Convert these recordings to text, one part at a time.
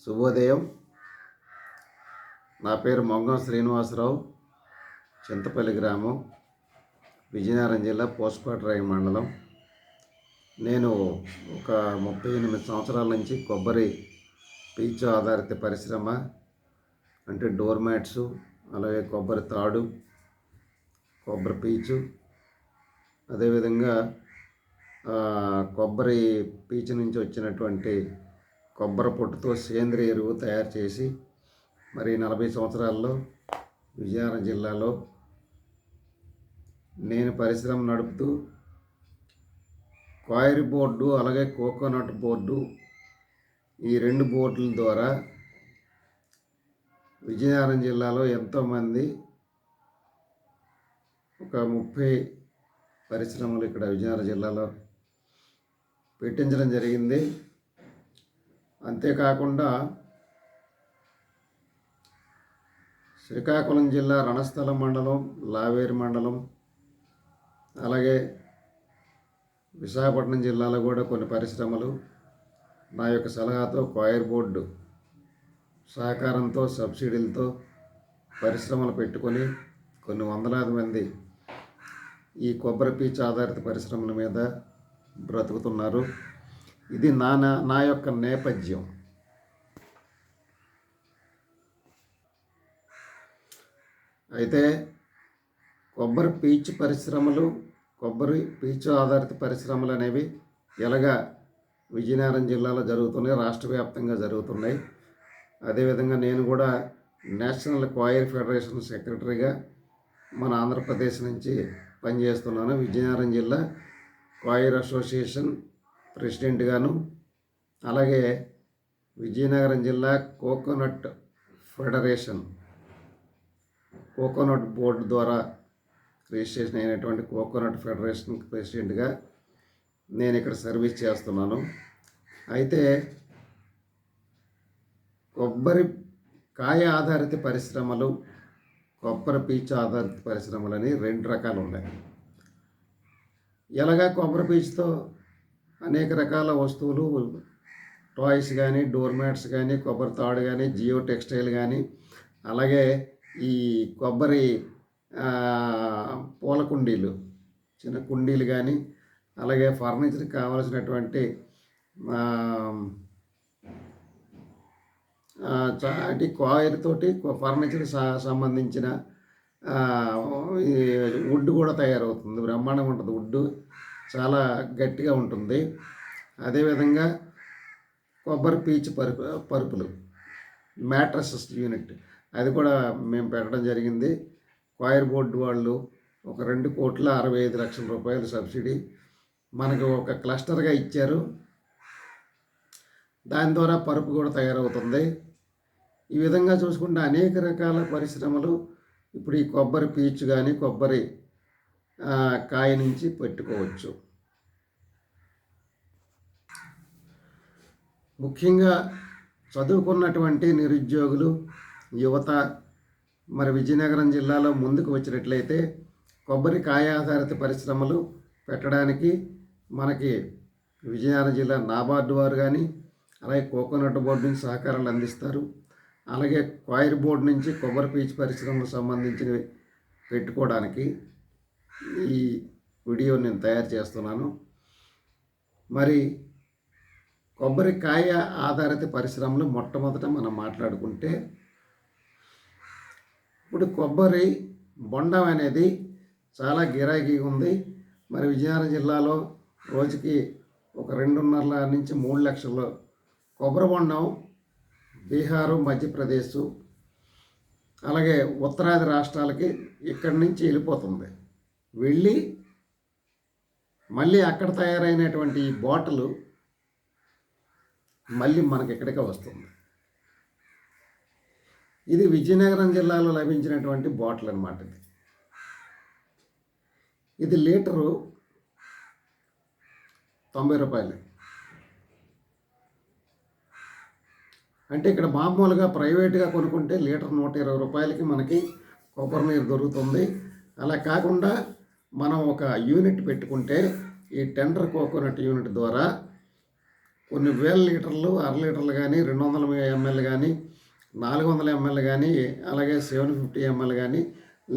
శుభోదయం. నా పేరు మొంగం శ్రీనివాసరావు, చింతపల్లి గ్రామం, విజయనగరం జిల్లా, పోస్పాటరాయి మండలం. నేను ఒక 38 సంవత్సరాల నుంచి కొబ్బరి పీచు ఆధారిత పరిశ్రమ అంటే డోర్ మ్యాట్స్, అలాగే కొబ్బరి తాడు, కొబ్బరి పీచు, అదేవిధంగా కొబ్బరి పీచు నుంచి వచ్చినటువంటి కొబ్బరి పొట్టుతో సేంద్రియ ఎరువు తయారు చేసి మరి 40 సంవత్సరాల్లో విజయనగరం జిల్లాలో నేను పరిశ్రమ నడుపుతూ కాయిర్ బోర్డు అలాగే కోకోనట్ బోర్డు, ఈ 2 బోర్డుల ద్వారా విజయనగరం జిల్లాలో ఎంతోమంది ఒక 30 పరిశ్రమలు ఇక్కడ విజయనగరం జిల్లాలో పెట్టించడం జరిగింది. అంతేకాకుండా శ్రీకాకుళం జిల్లా రణస్థలం మండలం, లావేరు మండలం, అలాగే విశాఖపట్నం జిల్లాలో కూడా కొన్ని పరిశ్రమలు నా యొక్క సలహాతో కాయిర్ బోర్డు సహకారంతో సబ్సిడీలతో పరిశ్రమలు పెట్టుకొని కొన్ని వందలాది మంది ఈ కొబ్బరి పీచు ఆధారిత పరిశ్రమల మీద బ్రతుకుతున్నారు. ఇది నా యొక్క నేపథ్యం. అయితే కొబ్బరి పీచు పరిశ్రమలు, కొబ్బరి పీచు ఆధారిత పరిశ్రమలు అనేవి ఎలాగా విజయనగరం జిల్లాలో జరుగుతున్నాయి, రాష్ట్ర వ్యాప్తంగా జరుగుతున్నాయి. అదేవిధంగా నేను కూడా నేషనల్ కాయిర్ ఫెడరేషన్ సెక్రటరీగా మన ఆంధ్రప్రదేశ్ నుంచి పనిచేస్తున్నాను. విజయనగరం జిల్లా కాయిర్ అసోసియేషన్ ప్రెసిడెంట్గాను, అలాగే విజయనగరం జిల్లా కోకోనట్ ఫెడరేషన్, కోకోనట్ బోర్డు ద్వారా రిజిస్ట్రేషన్ అయినటువంటి కోకోనట్ ఫెడరేషన్ ప్రెసిడెంట్గా నేను ఇక్కడ సర్వీస్ చేస్తున్నాను. అయితే కొబ్బరి కాయ ఆధారిత పరిశ్రమలు, కొబ్బరి పీచు ఆధారిత పరిశ్రమలని 2 రకాలు ఉన్నాయి. ఎలాగా కొబ్బరి పీచుతో అనేక రకాల వస్తువులు, టాయ్స్ కానీ, డోర్ మ్యాట్స్ కానీ, కొబ్బరి తాడు కానీ, జియో టెక్స్టైల్ కానీ, అలాగే ఈ కొబ్బరి పూల కుండీలు, చిన్న కుండీలు కానీ, అలాగే ఫర్నిచర్కి కావలసినటువంటి కాయిర్ తోటి ఫర్నిచర్ సంబంధించిన వుడ్ కూడా తయారవుతుంది. బ్రహ్మాండంగా ఉంటుంది. వుడ్ చాలా గట్టిగా ఉంటుంది. అదేవిధంగా కొబ్బరి పీచు పరుపులు, మ్యాట్రసెస్ యూనిట్, అది కూడా మేము పెట్టడం జరిగింది. కాయిర్ బోర్డు వాళ్ళు ఒక 2,65,00,000 రూపాయలు సబ్సిడీ మనకు ఒక క్లస్టర్గా ఇచ్చారు. దాని ద్వారా పరుపు కూడా తయారవుతుంది. ఈ విధంగా చూసుకుంటే అనేక రకాల పరిశ్రమలు ఇప్పుడు ఈ కొబ్బరి పీచు కానీ, కొబ్బరి కాయ నుంచి పెట్టుకోవచ్చు. ముఖ్యంగా చదువుకున్నటువంటి నిరుద్యోగులు, యువత మరి విజయనగరం జిల్లాలో ముందుకు వచ్చినట్లయితే కొబ్బరి కాయ ఆధారిత పరిశ్రమలు పెట్టడానికి మనకి విజయనగరం జిల్లా నాబార్డు వారు కానీ, అలాగే కోకోనట్ బోర్డు నుంచి సహకారాలు అందిస్తారు. అలాగే కాయిర్ బోర్డు నుంచి కొబ్బరి పీచు పరిశ్రమలకు సంబంధించినవి పెట్టుకోవడానికి ఈ వీడియో నేను తయారు చేస్తున్నాను. మరి కొబ్బరికాయ ఆధారిత పరిశ్రమలు మొట్టమొదట మనం మాట్లాడుకుంటే, ఇప్పుడు కొబ్బరి బొండం అనేది చాలా గిరాకీ ఉంది. మరి విజయనగరం జిల్లాలో రోజుకి ఒక 2.5 నుంచి 3 లక్షల కొబ్బరి బొండం బీహారు, మధ్యప్రదేశ్, అలాగే ఉత్తరాది రాష్ట్రాలకి ఇక్కడి నుంచి వెళ్ళిపోతుంది. వెళ్ళి మళ్ళీ అక్కడ తయారైనటువంటి ఈ బాటిల్ మళ్ళీ మనకి ఇక్కడికే వస్తుంది. ఇది విజయనగరం జిల్లాలో లభించినటువంటి బాటిల్ అన్నమాట. ఇది లీటరు 90 రూపాయలు. అంటే ఇక్కడ మామూలుగా ప్రైవేట్గా కొనుక్కుంటే లీటర్ 120 రూపాయలకి మనకి కొబ్బరి నీరు దొరుకుతుంది. అలా కాకుండా మనం ఒక యూనిట్ పెట్టుకుంటే ఈ టెండర్ కోకోనట్ యూనిట్ ద్వారా కొన్ని వేల లీటర్లు, అర లీటర్లు కానీ, 200 ఎంఎల్ కానీ, 400 ఎంఎల్ కానీ, అలాగే 750 ఎంఎల్ కానీ,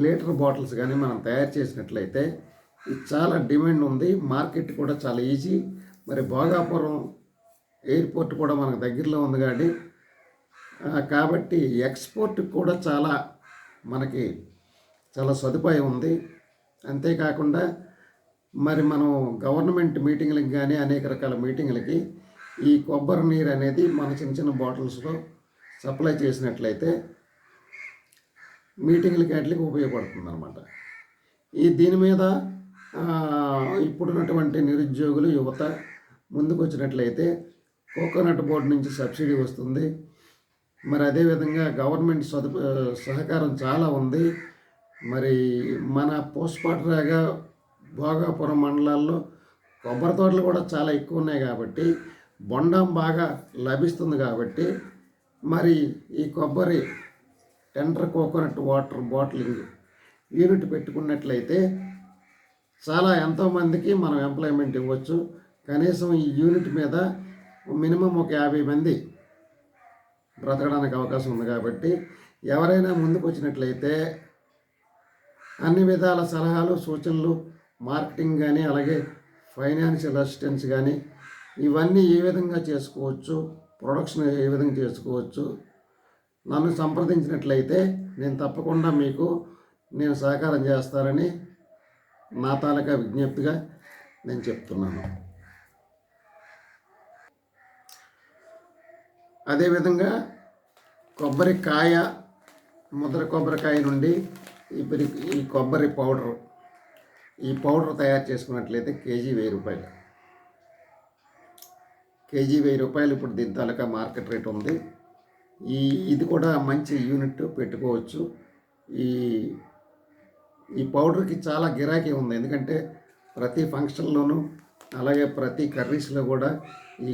లీటర్ బాటిల్స్ కానీ మనం తయారు చేసినట్లయితే ఇది చాలా డిమాండ్ ఉంది. మార్కెట్ కూడా చాలా ఈజీ. మరి భోగాపురం ఎయిర్పోర్ట్ కూడా మనకు దగ్గరలో ఉంది కాబట్టి ఎక్స్పోర్ట్ కూడా మనకి చాలా సదుపాయం ఉంది. అంతేకాకుండా మరి మనం గవర్నమెంట్ మీటింగ్లకు కానీ అనేక రకాల మీటింగ్లకి ఈ కొబ్బరి నీరు అనేది మన చిన్న చిన్న బాటిల్స్లో సప్లై చేసినట్లయితే మీటింగ్లకి వాటికి ఉపయోగపడుతుంది అనమాట. దీని మీద ఇప్పుడున్నటువంటి నిరుద్యోగులు, యువత ముందుకు వచ్చినట్లయితే కోకోనట్ బోర్డు నుంచి సబ్సిడీ వస్తుంది. మరి అదేవిధంగా గవర్నమెంట్ సహకారం చాలా ఉంది. మరి మన పోస్పాటరాగా భోగాపురం మండలాల్లో కొబ్బరి తోటలు కూడా చాలా ఎక్కువ ఉన్నాయి కాబట్టి బొండం బాగా లభిస్తుంది కాబట్టి మరి ఈ కొబ్బరి tender coconut water bottling unit పెట్టుకున్నట్లయితే ఎంతోమందికి మనం ఎంప్లాయ్మెంట్ ఇవ్వచ్చు. కనీసం ఈ యూనిట్ మీద మినిమం ఒక 50 మంది బ్రతకడానికి అవకాశం ఉంది కాబట్టి ఎవరైనా ముందుకు వచ్చినట్లయితే అన్ని విధాల సలహాలు, సూచనలు, మార్కెటింగ్ కానీ, అలాగే ఫైనాన్షియల్ అసిస్టెన్స్ కానీ, ఇవన్నీ ఏ విధంగా చేసుకోవచ్చు, ప్రొడక్షన్ ఏ విధంగా చేసుకోవచ్చు, నన్ను సంప్రదించినట్లయితే నేను తప్పకుండా మీకు సహకారం చేస్తారని నా తాలూకా విజ్ఞప్తిగా నేను చెప్తున్నాను. అదేవిధంగా కొబ్బరికాయ, ముద్ర కొబ్బరికాయ నుండి ఈ కొబ్బరి పౌడర్ తయారు చేసుకున్నట్లయితే కేజీ 1000 రూపాయలు. కేజీ 1000 రూపాయలు ఇప్పుడు దీని తాలూకా మార్కెట్ రేట్ ఉంది. ఇది కూడా మంచి యూనిట్ పెట్టుకోవచ్చు. ఈ పౌడర్కి చాలా గిరాకీ ఉంది. ఎందుకంటే ప్రతి ఫంక్షన్లోనూ అలాగే ప్రతి కర్రీస్లో కూడా ఈ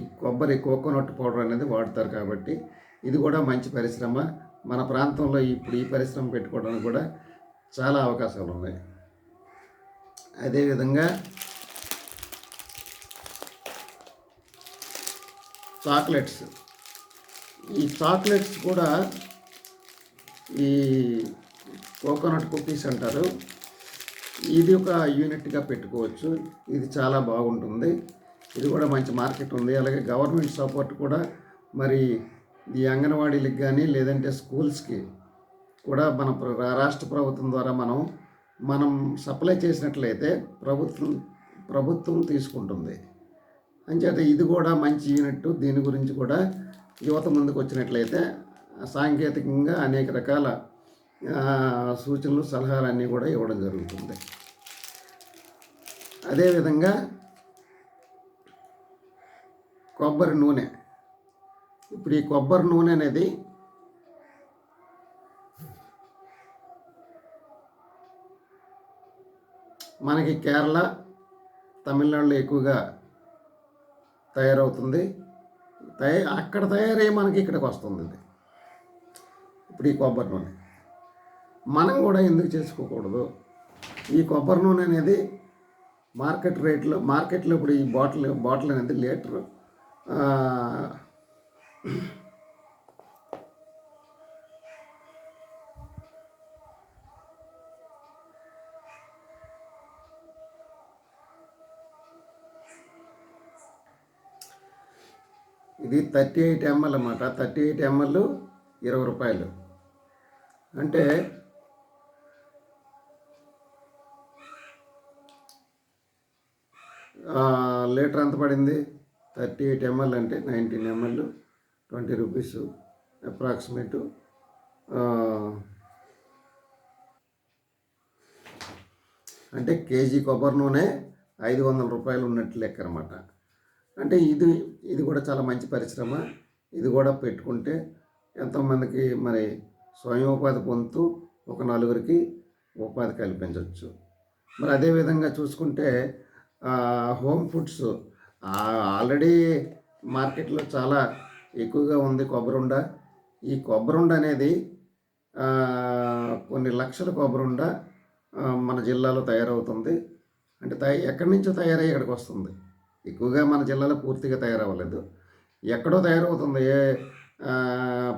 కోకోనట్ పౌడర్ అనేది వాడతారు కాబట్టి ఇది కూడా మంచి పరిశ్రమ. మన ప్రాంతంలో ఇప్పుడు ఈ పరిశ్రమ పెట్టుకోవడానికి కూడా చాలా అవకాశాలు ఉన్నాయి. అదేవిధంగా చాక్లెట్స్, ఈ చాక్లెట్స్ కూడా ఈ కోకోనట్ కుకీస్ అంటారు, ఇది ఒక యూనిట్గా పెట్టుకోవచ్చు. ఇది చాలా బాగుంటుంది. ఇది కూడా మంచి మార్కెట్ ఉంది. అలాగే గవర్నమెంట్ సపోర్ట్ కూడా మరి ఈ అంగన్వాడీలకు కానీ లేదంటే స్కూల్స్కి కూడా మన రాష్ట్ర ప్రభుత్వం ద్వారా మనం సప్లై చేసినట్లయితే ప్రభుత్వం తీసుకుంటుంది. అంచేత ఇది కూడా మంచి యూనిట్. దీని గురించి కూడా యువత ముందుకు వచ్చినట్లయితే సాంకేతికంగా అనేక రకాల సూచనలు, సలహాలన్నీ కూడా ఇవ్వడం జరుగుతుంది. అదేవిధంగా కొబ్బరి నూనె, ఇప్పుడు ఈ కొబ్బరి నూనె అనేది మనకి కేరళ, తమిళనాడులో ఎక్కువగా తయారవుతుంది. అక్కడ తయారయ్యి మనకి ఇక్కడికి వస్తుంది. ఇప్పుడు ఈ కొబ్బరి నూనె మనం కూడా ఎందుకు చేసుకోకూడదు? ఈ కొబ్బరి నూనె అనేది మార్కెట్లో ఇప్పుడు ఈ బాటిల్ అనేది లీటరు ఇది 38 ml అన్నమాట. 38 ml 20 రూపాయలు. అంటే లీటర్ ఎంత పడింది? 38 ml అంటే 19 ml 20 రూపీస్ అప్రాక్సిమేట్. అంటే కేజీ కొబ్బరి నూనె 500 రూపాయలు ఉన్నట్లు లెక్క అనమాట. అంటే ఇది కూడా చాలా మంచి పరిశ్రమ. ఇది కూడా పెట్టుకుంటే ఎంతోమందికి మరి స్వయం ఉపాధి పొందుతూ ఒక నలుగురికి ఉపాధి కల్పించవచ్చు. మరి అదేవిధంగా చూసుకుంటే హోమ్ ఫుడ్స్ ఆల్రెడీ మార్కెట్లో చాలా ఎక్కువగా ఉంది కొబ్బరి. ఈ కొబ్బరి అనేది కొన్ని లక్షల కొబ్బరి మన జిల్లాలో తయారవుతుంది. అంటే ఎక్కడి నుంచో తయారయ్యి ఇక్కడికి వస్తుంది. ఎక్కువగా మన జిల్లాలో పూర్తిగా తయారవ్వలేదు. ఎక్కడో తయారవుతుంది, ఏ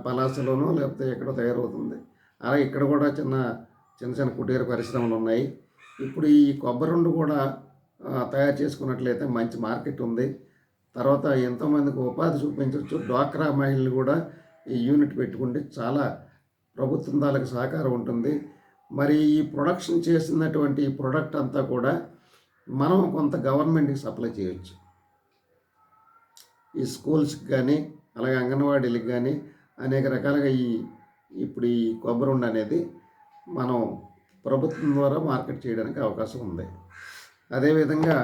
పలాసలోనో లేకపోతే ఎక్కడో తయారవుతుంది. అలాగే ఇక్కడ కూడా చిన్న చిన్న చిన్న కుటీర పరిశ్రమలు ఉన్నాయి. ఇప్పుడు ఈ కొబ్బరి ఉండు కూడా తయారు చేసుకున్నట్లయితే మంచి మార్కెట్ ఉంది. తర్వాత ఎంతోమందికి ఉపాధి చూపించవచ్చు. డ్వాక్రా మహిళలు కూడా ఈ యూనిట్ పెట్టుకుంటే చాలా ప్రభుత్వం దానికి సహకారం ఉంటుంది. మరి ఈ ప్రొడక్షన్ చేసినటువంటి ఈ ప్రొడక్ట్ అంతా కూడా మనం కొంత గవర్నమెంట్కి సప్లై చేయొచ్చు. ఈ స్కూల్స్కి కానీ అలాగే అంగన్వాడీలకు కానీ అనేక రకాలుగా ఇప్పుడు ఈ కొబ్బరి ఉండ అనేది మనం ప్రభుత్వం ద్వారా మార్కెట్ చేయడానికి అవకాశం ఉంది. అదేవిధంగా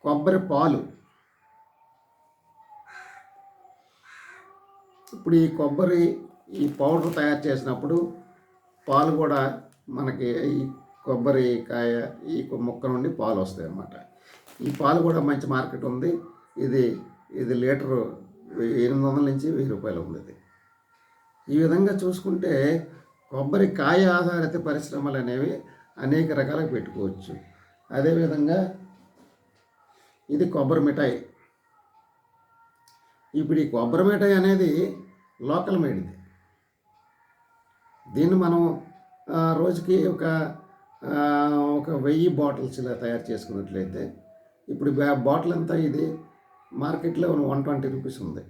కొబ్బరి పాలు, ఇప్పుడు ఈ కొబ్బరి ఈ పౌడర్ తయారు చేసినప్పుడు పాలు కూడా మనకి ఈ కొబ్బరికాయ ఈ మొక్క నుండి పాలు వస్తాయి అన్నమాట. ఈ పాలు కూడా మంచి మార్కెట్ ఉంది. ఇది లీటరు 800 నుంచి 1000 రూపాయలు ఉంది ఇది. ఈ విధంగా చూసుకుంటే కొబ్బరికాయ ఆధారిత పరిశ్రమలు అనేవి అనేక రకాలుగా పెట్టుకోవచ్చు. అదేవిధంగా ఇది కొబ్బరి మిఠాయి. ఇప్పుడు ఈ కొబ్బరి మిఠాయి అనేది లోకల్ మేడ్. దీన్ని మనం రోజుకి ఒక 1000 బాటిల్స్ ఇలా తయారు చేసుకున్నట్లయితే ఇప్పుడు బాటిల్ అంతా ఇది మార్కెట్లో 120 రూపీస్ ఉంది.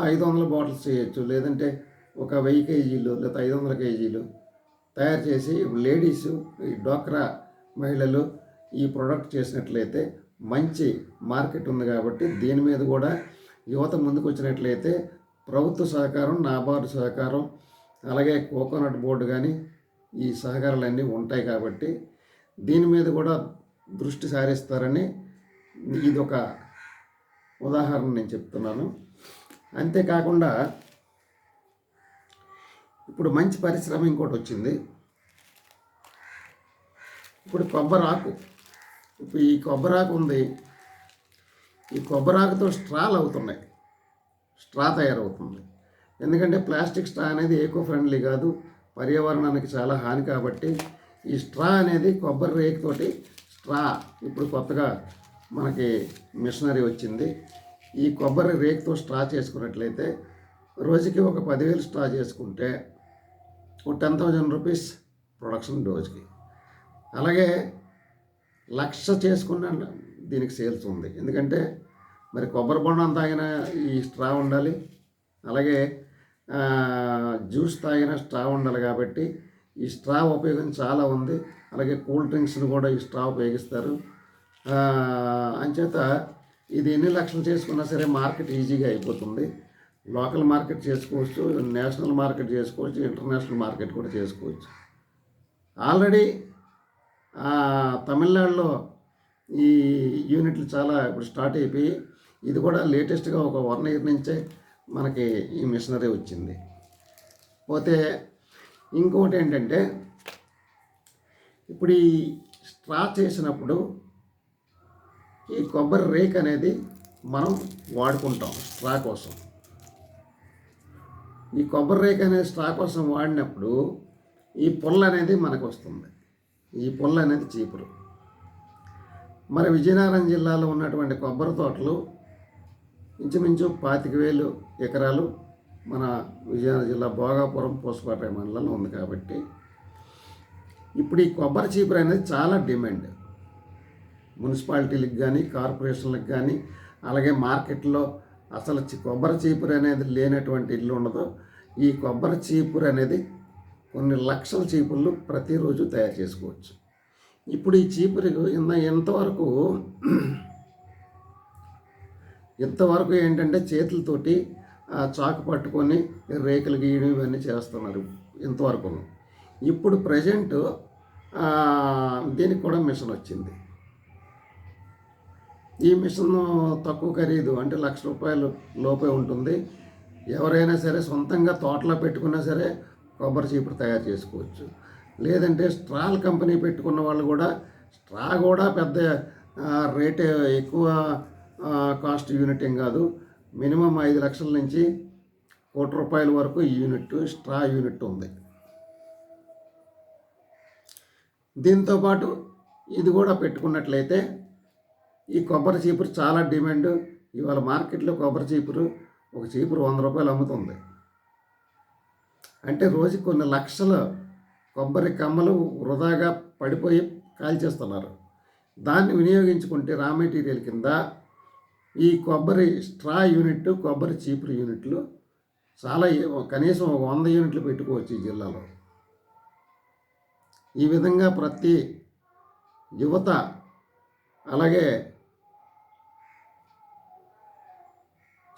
500 బాటిల్స్ చేయొచ్చు. లేదంటే ఒక 1000 కేజీలు లేదా 500 కేజీలు తయారు చేసి లేడీసు ఈ డ్వాక్రా మహిళలు ఈ ప్రోడక్ట్ చేసినట్లయితే మంచి మార్కెట్ ఉంది. కాబట్టి దీని మీద కూడా యువత ముందుకు వచ్చినట్లయితే ప్రభుత్వ సహకారం, నాబార్డు సహకారం, అలాగే కోకోనట్ బోర్డు కానీ ఈ సహకారాలన్నీ ఉంటాయి. కాబట్టి దీని మీద కూడా దృష్టి సారిస్తారని ఇదొక ఉదాహరణ నేను చెప్తున్నాను. అంతేకాకుండా ఇప్పుడు మంచి పరిశ్రమ ఇంకోటి వచ్చింది. ఇప్పుడు కొబ్బరాకు. ఇప్పుడు ఈ కొబ్బరాకు ఉంది. ఈ కొబ్బరాకుతో స్ట్రాలు అవుతున్నాయి. స్ట్రా తయారవుతుంది. ఎందుకంటే ప్లాస్టిక్ స్ట్రా అనేది ఏకో ఫ్రెండ్లీ కాదు, పర్యావరణానికి చాలా హాని. కాబట్టి ఈ స్ట్రా అనేది కొబ్బరి రేకుతోటి స్ట్రా ఇప్పుడు కొత్తగా మనకి మిషనరీ వచ్చింది. ఈ కొబ్బరి రేకుతో స్ట్రా చేసుకున్నట్లయితే రోజుకి ఒక 10,000 స్ట్రా చేసుకుంటే ఒక 10,000 రూపీస్ ప్రొడక్షన్ రోజుకి. అలాగే 1,00,000 చేసుకున్న దీనికి సేల్స్ ఉంది. ఎందుకంటే మరి కొబ్బరి బొండం తాగిన ఈ స్ట్రా ఉండాలి, అలాగే జ్యూస్ తాగిన స్ట్రా ఉండాలి. కాబట్టి ఈ స్ట్రా ఉపయోగం చాలా ఉంది. అలాగే కూల్ డ్రింక్స్ని కూడా ఈ స్ట్రా ఉపయోగిస్తారు. అంచేత ఇది ఎన్ని లక్షలు చేసుకున్నా సరే మార్కెట్ ఈజీగా అయిపోతుంది. లోకల్ మార్కెట్ చేసుకోవచ్చు, నేషనల్ మార్కెట్ చేసుకోవచ్చు, ఇంటర్నేషనల్ మార్కెట్ కూడా చేసుకోవచ్చు. ఆల్రెడీ తమిళనాడులో ఈ యూనిట్లు చాలా ఇప్పుడు స్టార్ట్ అయిపోయి ఇది కూడా లేటెస్ట్గా ఒక 1 year నుంచే మనకి ఈ మిషనరీ వచ్చింది. పోతే ఇంకొకటి ఏంటంటే ఇప్పుడు ఈ స్ట్రా చేసినప్పుడు ఈ కొబ్బరి రేక్ అనేది మనం వాడుకుంటాం స్ట్రా కోసం. ఈ కొబ్బరి రేక్ అనేది స్ట్రా కోసం వాడినప్పుడు ఈ పుల్ల అనేది మనకు వస్తుంది. ఈ పుల్ల అనేది చీపురు. మరి విజయనగరం జిల్లాలో ఉన్నటువంటి కొబ్బరి తోటలు ఇంచుమించు 25,000 ఎకరాలు మన విజయనగరం జిల్లా భోగాపురం పూసపాట మండలంలో ఉంది. కాబట్టి ఇప్పుడు ఈ కొబ్బరి చీపురు అనేది చాలా డిమాండ్. మున్సిపాలిటీలకు కానీ కార్పొరేషన్లకు కానీ అలాగే మార్కెట్లో అసలు కొబ్బరి చీపురు అనేది లేనటువంటి ఇల్లు ఉండదు. ఈ కొబ్బరి చీపురు అనేది కొన్ని లక్షల చీపుర్లు ప్రతిరోజు తయారు చేసుకోవచ్చు. ఇప్పుడు ఈ చీపురు ఇంతవరకు ఏంటంటే చేతులతోటి చాకు పట్టుకొని రేకులు గీయడం ఇవన్నీ చేస్తున్నారు ఇంతవరకు. ఇప్పుడు ప్రజెంట్ దీనికి కూడా మిషన్ వచ్చింది. ఈ మిషన్ తక్కువ ఖరీదు, అంటే 1,00,000 రూపాయలు లోపే ఉంటుంది. ఎవరైనా సరే సొంతంగా తోటలో పెట్టుకున్నా సరే కొబ్బరి చీపురు తయారు చేసుకోవచ్చు. లేదంటే స్ట్రాల కంపెనీ పెట్టుకున్న వాళ్ళు కూడా స్ట్రా కూడా పెద్ద రేట్ ఎక్కువ కాస్ట్ యూనిట్ ఏం కాదు. మినిమం 5 లక్షల నుంచి 1 కోటి రూపాయల వరకు ఈ యూనిట్ స్ట్రా యూనిట్ ఉంది. దీంతోపాటు ఇది కూడా పెట్టుకున్నట్లయితే ఈ కొబ్బరి చీపురు చాలా డిమాండ్. ఇవాళ మార్కెట్లో కొబ్బరి చీపురు ఒక చీపురు 100 రూపాయలు అమ్ముతుంది. అంటే రోజుకి కొన్ని లక్షల కొబ్బరి కమ్మలు వృధాగా పడిపోయి కాల్చేస్తున్నారు. దాన్ని వినియోగించుకుంటే రా మెటీరియల్ కింద ఈ కొబ్బరి స్ట్రా యూనిట్, కొబ్బరి చీపురు యూనిట్లు చాలా కనీసం 100 యూనిట్లు పెట్టుకోవచ్చు ఈ జిల్లాలో. ఈ విధంగా ప్రతి యువత అలాగే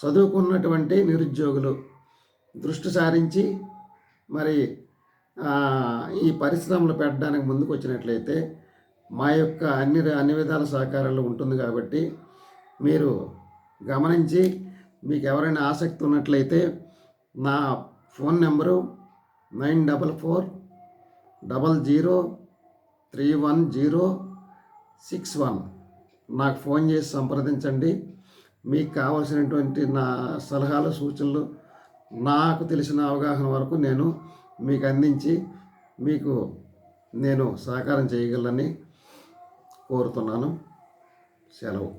చదువుకున్నటువంటి నిరుద్యోగులు దృష్టి సారించి మరి ఈ పరిశ్రమలు పెట్టడానికి ముందుకు వచ్చినట్లయితే మా యొక్క అన్ని విధాల సహకారాలు ఉంటుంది. కాబట్టి మీరు గమనించి మీకు ఎవరైనా ఆసక్తి ఉన్నట్లయితే నా ఫోన్ నెంబరు 9440031061 నాకు ఫోన్ చేసి సంప్రదించండి. మీకు కావాల్సినటువంటి నా సలహాలు సూచనలు నాకు తెలిసిన అవగాహన వరకు నేను మీకు అందించి మీకు నేను సహకారం చేయగలని కోరుతున్నాను. సెలవు.